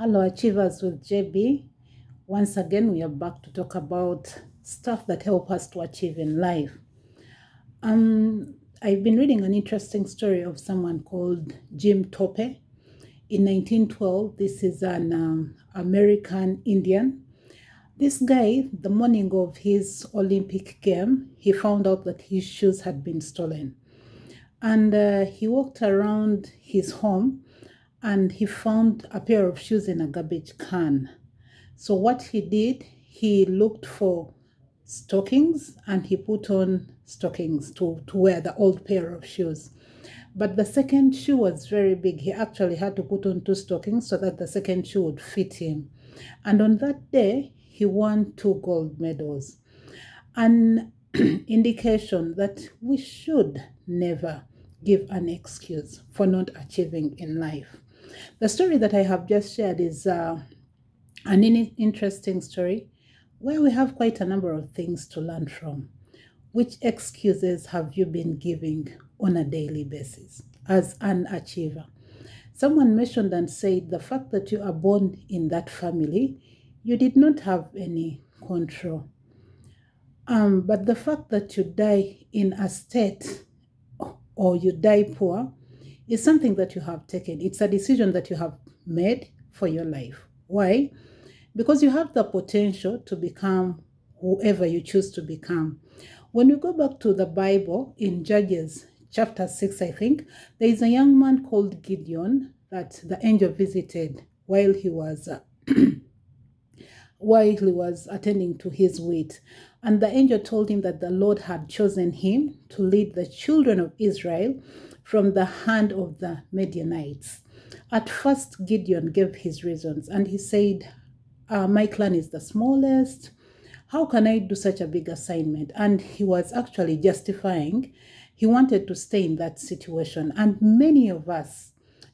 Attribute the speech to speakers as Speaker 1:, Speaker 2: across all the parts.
Speaker 1: Hello, Achievers with JB. Once again, we are back to talk about stuff that help us to achieve in life. I've been reading an interesting story of someone called Jim Tope. In 1912, this is an American Indian. This guy, the morning of his Olympic game, he found out that his shoes had been stolen. And he walked around his home and he found a pair of shoes in a garbage can. So what he did, he looked for stockings and he put on stockings to wear the old pair of shoes. But the second shoe was very big. He actually had to put on two stockings so that the second shoe would fit him. And on that day, he won two gold medals. An indication that we should never give an excuse for not achieving in life. The story that I have just shared is an interesting story where we have quite a number of things to learn from. Which excuses have you been giving on a daily basis as an achiever? Someone mentioned and said the fact that you are born in that family, you did not have any control. But the fact that you die in a state or you die poor is something that you have taken. It's a decision that you have made for your life. Why? Because you have the potential to become whoever you choose to become. When we go back to the Bible in Judges chapter 6, I think, there is a young man called Gideon that the angel visited while he was attending to his wheat. And the angel told him that the Lord had chosen him to lead the children of Israel from the hand of the Midianites. At first, Gideon gave his reasons and he said, my clan is the smallest. How can I do such a big assignment? And he was actually justifying. He wanted to stay in that situation. And many of us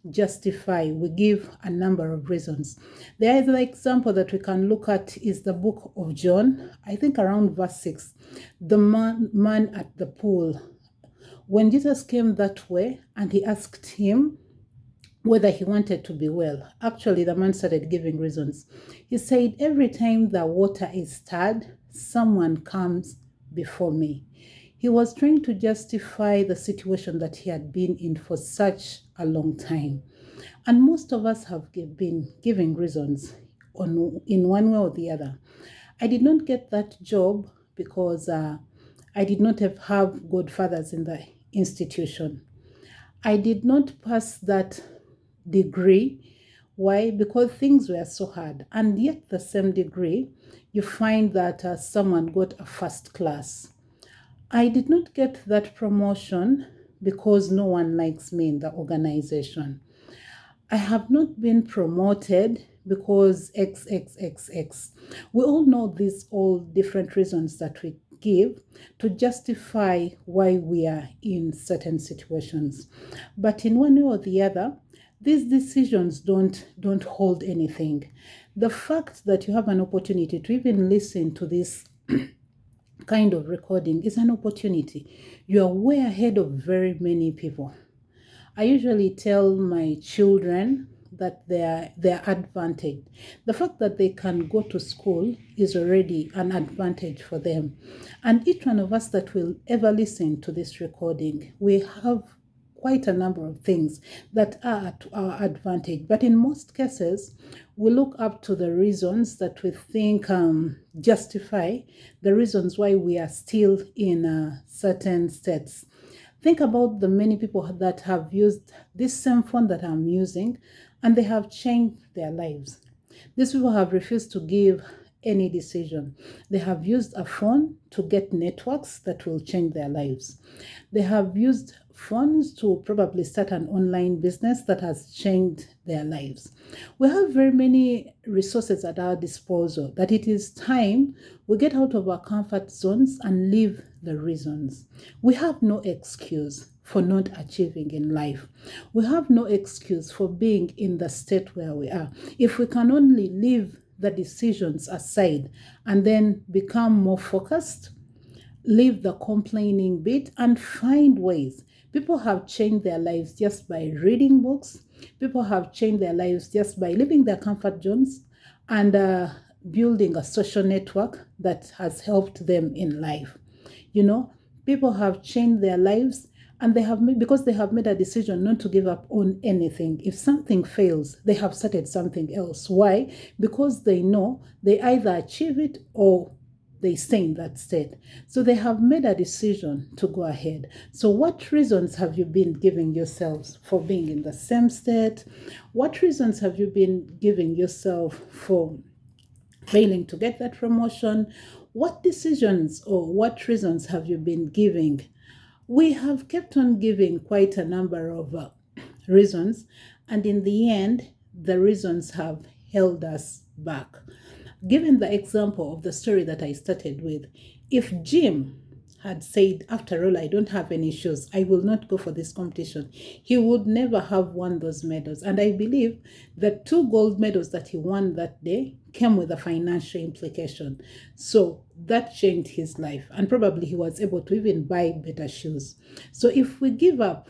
Speaker 1: justify, we give a number of reasons. The other example that we can look at is the book of John, I think around verse 6, the man at the pool. When Jesus came that way and he asked him whether he wanted to be well, actually the man started giving reasons. He said, every time the water is stirred, someone comes before me. He was trying to justify the situation that he had been in for such a long time. And most of us have been giving reasons in one way or the other. I did not get that job because I did not have good fathers in the institution. I did not pass that degree. Why? Because things were so hard. And yet the same degree, you find that someone got a first class. I did not get that promotion because no one likes me in the organization. I have not been promoted because XXXX. We all know these all different reasons that we give to justify why we are in certain situations. But in one way or the other, these decisions don't hold anything. The fact that you have an opportunity to even listen to this kind of recording is an opportunity. You are way ahead of very many people. I usually tell my children that they're advantaged. The fact that they can go to school is already an advantage for them. And each one of us that will ever listen to this recording, we have quite a number of things that are to our advantage. But in most cases, we look up to the reasons that we think justify the reasons why we are still in certain states. Think about the many people that have used this same phone that I'm using and they have changed their lives. These people have refused to give any decision. They have used a phone to get networks that will change their lives. They have used phones to probably start an online business that has changed their lives. We have very many resources at our disposal that it is time we get out of our comfort zones and leave the reasons. We have no excuse for not achieving in life. We have no excuse for being in the state where we are. If we can only leave the decisions aside and then become more focused, leave the complaining bit and find ways. People have changed their lives just by reading books. People have changed their lives just by leaving their comfort zones and building a social network that has helped them in life. You know, people have changed their lives and they have made, because they have made a decision not to give up on anything. If something fails, they have started something else. Why? Because they know they either achieve it or they stay in that state. So they have made a decision to go ahead. So what reasons have you been giving yourselves for being in the same state? What reasons have you been giving yourself for failing to get that promotion? What decisions or what reasons have you been giving? We have kept on giving quite a number of reasons, and in the end, the reasons have held us back. Given the example of the story that I started with, if Jim had said, after all, I don't have any shoes, I will not go for this competition, he would never have won those medals. And I believe the 2 gold medals that he won that day came with a financial implication. So that changed his life. And probably he was able to even buy better shoes. So if we give up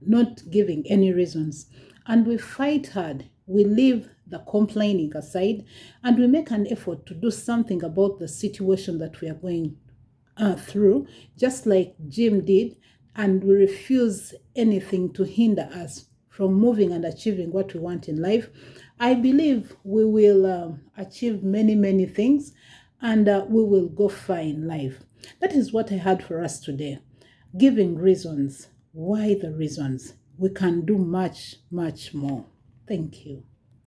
Speaker 1: not giving any reasons, and we fight hard, we leave the complaining aside, and we make an effort to do something about the situation that we are going through, just like Jim did, and we refuse anything to hinder us from moving and achieving what we want in life, I believe we will achieve many, many things, and we will go far in life. That is what I had for us today. Giving reasons. Why the reasons? We can do much, much more. Thank you.